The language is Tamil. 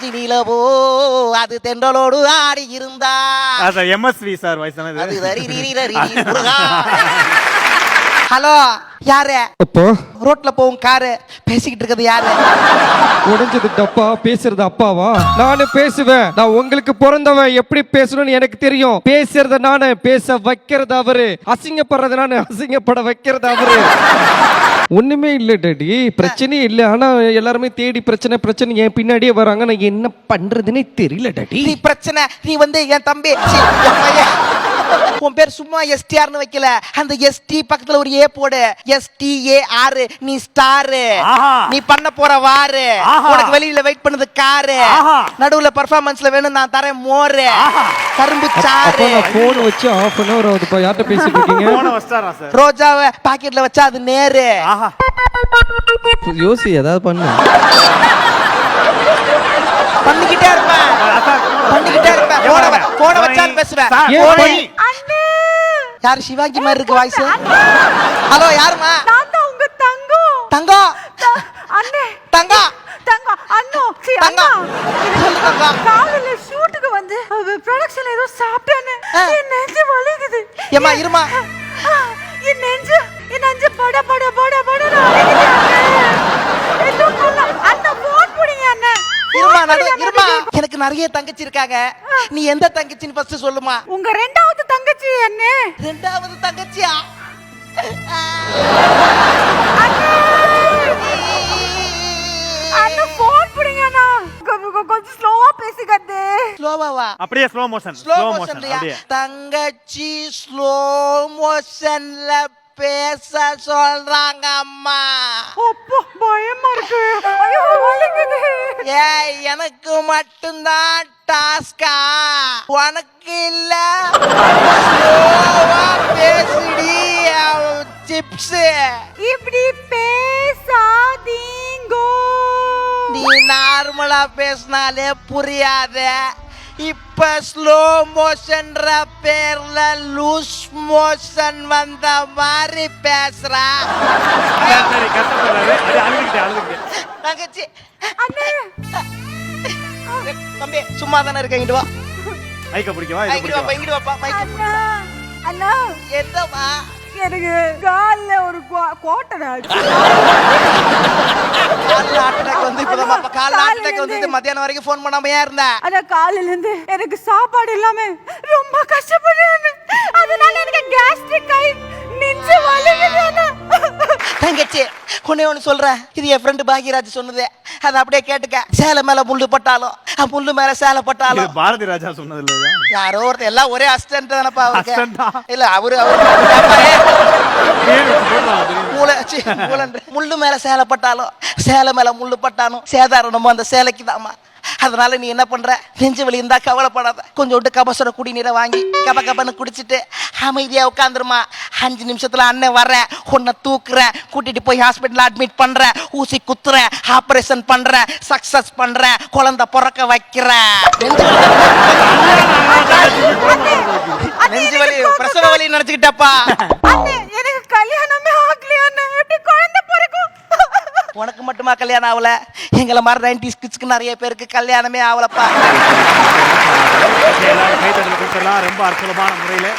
காஞ்சி நிலவோ அது தென்றலோடு ஆடி இருந்தா. எம்எஸ்வி சார் வயசானது. அது ரரி ரிரி ரரி முருகா. ஹலோ, யாரு? அப்பா, ரோட்ல போகும் காரு. பேசிக்கிட்டு இருக்கிறது யாரு? உடைஞ்சது டப்பா, பேசுறது அப்பாவா? நானு பேசுவேன். நான் உங்களுக்கு பிறந்தவன். எப்படி பேசணும்னு எனக்கு தெரியும். பேசுறத நானு, பேச வைக்கிறது அவரு. அசிங்கப்படுறது நானு, அசிங்கப்பட வைக்கிறது அவரு. ஒண்ணுமே இல்ல டாடி, பிரச்சனையே இல்ல. ஆனா எல்லாருமே தேடி பிரச்சனை பிரச்சனை என் பின்னாடியே வராங்க. நான் என்ன பண்றதுன்னே தெரியல டாடி. நீ பிரச்சனை, நீ வந்து என் தம்பி. உன் பேர் சும்மா எஸ்டிஆர்னு வைக்கல. அந்த எஸ்டி பக்கத்துல ஒரு ஏ போடு. STAR. நீ ஸ்டார். நீ பண்ண போற வாரு. உனக்கு வெளியில வெயிட் பண்ணது காரு. நடுவுல பெர்ஃபார்மன்ஸ்ல வேணும் நான் தரேன் மோரு. கரும்பு சாறு. நான் போன் வச்சு ½ an hour ஆகுதுப்பா. யார்கிட்ட பேசிட்டு இருக்கீங்க? போன வச்சாரா சார்? ரோஜாவை பாக்கெட்ல வச்சா அது நேரு. யோசி, ஏதாவது பண்ணு. பண்ணிக்கிட்டே இருப்பேன். பண்ணிக்கிட்டே இருப்பேன். போன வச்சாலும் பேசுவேன். யாரு சிவாங்கி மாதிரி இருக்கு வாய்ஸ்? ஹலோ, யாருமா? நான் தான் உங்க தங்கம். தங்கம் அண்ணே. தங்கம் தங்கம் அண்ணோ. தங்கம் சொல்லு தங்கம். காலையில ஷூட்டுக்கு வந்து ப்ரொடக்ஷன்ல ஏதோ சாப்பிட்டேன்னு என் நெஞ்சு வலிக்குது. ஏமா இருமா. என் நெஞ்சு பட பட பட பட வலிக்குது அண்ணே. அண்ணா போன் புடிங்க அண்ணே. இருமா இருமா. எனக்கு நிறைய தங்கச்சி இருக்காங்க. நீ எந்த தங்கச்சின்னு ஃபர்ஸ்ட் சொல்லுமா. உங்க ரெண்டாவது தங்கச்சி அண்ணே. ரெண்டாவது தங்கச்சியா? அண்ணா போன் புடிங்க அண்ணா. கொஞ்சம் ஸ்லோவா பேசிக்கதே. ஸ்லோவாவா? அப்படியே ஸ்லோ மோஷன். ஸ்லோ மோஷன்லயா? தங்கச்சி ஸ்லோ மோஷன்ல பேச சொல்றாங்க அம்மா. அப்பா பயமா இருக்கு. ஐயோ வலிக்குது. ஏய், எனக்கு மட்டும்தான் டாஸ்கா? உனக்கு இல்ல? ஸ்லோவா பேசுடி சிப்ஸ். இப்படி பேசாதீங்கோ. நீ நார்மலா பேசினாலே புரியாத. இப்ப ஸ்லோ மோஷன்ற பேர்ல லூஸ் மோஷன் வந்த மாதிரி பேசுறா. சரி, கஷ்டப்படுறாரு. அது அழுதுகிட்டே. தங்கச்சி அண்ணே. தம்பி சும்மா தானே இருக்க. இங்கிட்டு வா. மைக்க பிடிக்கவா? இங்கிட்டு வாப்பா. அண்ணா. அண்ணா. என்னம்மா? எனக்கு கால்ல ஒரு கோட்டை ஆச்சு. மத்தியானம் வரைக்கும் போன் பண்ணாம ஏன் இருந்த? அத காலையில இருந்து எனக்கு சாப்பாடு இல்லாம ரொம்ப கஷ்டப்படுறேன். அதனால எனக்கு கேஸ்ட்ரிக் ஆயி நெஞ்சு வலிக்குது. தங்கச்சி ஒண்ணு சொல்றேன். இது என் ஃப்ரெண்டு பாக்யராஜ் சொன்னது. அதை அப்படியே கேட்டுக்க. சேலை மேல முள்ளு பட்டாலும் முள்ளு மேல சேலை பட்டாலும். பாரதி ராஜா சொன்னது இல்லையா? யாரோ ஒருத்தர், எல்லாம் ஒரே அசிஸ்டன்ட் தானப்பா அவருக்கு. இல்ல அவரு முள்ளு மேல சேலை பட்டாலும் சேலை மேல முள்ளு பட்டாலும் சேதாரணமோ அந்த சேலைக்கு தாமா. அதனால நீ என்ன பண்ற? நெஞ்சு வலி இருந்தா கவலைப்படாத. கொஞ்சோண்டு கபசுர குடிநீரை வாங்கி கபன்னு குடிச்சிட்டு அமைதியா உட்காந்துருமா. 5 நிமிஷத்துல அண்ணன் வர்றேன், உன்னை தூக்குறேன், கூட்டிட்டு போய் ஹாஸ்பிட்டல் அட்மிட் பண்றேன், ஊசி குத்துறேன், ஆபரேஷன் பண்றேன், சக்சஸ் பண்றேன், குழந்தை பிறக்க வைக்கிறேன். நெஞ்சு வலி பிரசவ வலி நினைச்சுக்கிட்டப்பா. எனக்கு கல்யாணமே ஆகலையா? எப்படி குழந்தை பிறக்கும்? உனக்கு மட்டுமா கல்யாணம் ஆகல? எங்களை மாதிரி 90s கிட்ஸ்க்கு நிறைய பேருக்கு கல்யாணமே ஆகலப்பா. எல்லாரும் கைத்தட்டல் கொடுத்துடலாம். ரொம்ப அற்புதமான முறையில்